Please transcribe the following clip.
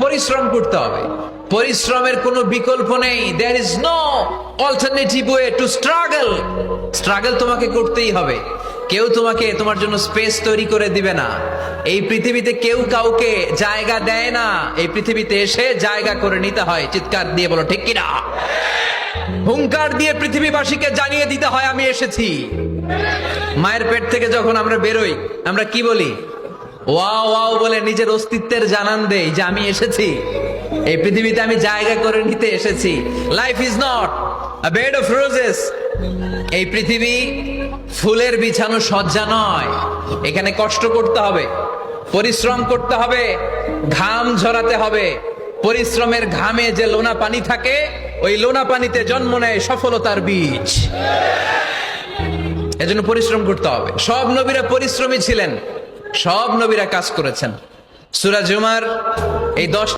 পরিশ্রম করতে হবে, পরিশ্রমের কোনো বিকল্প নেই। There is no alternative way to struggle. Struggle তোমাকে করতেই হবে। কেউ তোমাকে তোমার জন্য স্পেস তৈরি করে দিবে না। এই পৃথিবীতে কেউ কাউকে জায়গা দেয় না, এই পৃথিবীতে এসে জায়গা করে নিতে হয়। চিৎকার দিয়ে বলো ঠিক কিনা? হুঙ্কার দিয়ে পৃথিবীবাসীকে জানিয়ে দিতে হয় আমি এসেছি। মায়ের পেট থেকে যখন আমরা বেরোই, আমরা কি বলি? ওয়াও ওয়াও বলে নিজের অস্তিত্বের জানান দেই যে আমি এসেছি, এই পৃথিবীতে আমি জায়গা করে নিতে এসেছি। Life is not a bed of roses. এই পৃথিবী ফুলের বিছানো সজ্জা নয়। এখানে কষ্ট করতে হবে, পরিশ্রম করতে হবে, ঘাম ঝরাতে হবে। পরিশ্রমের ঘামে যে লোনা পানি থাকে, ওই লোনা পানিতে জন্ম নেয় সফলতার বীজ। এজন্য পরিশ্রম করতে হবে। সব নবীরা পরিশ্রমী ছিলেন, সব নবীরা কাজ করেছেন। সূরা জুমার এই 10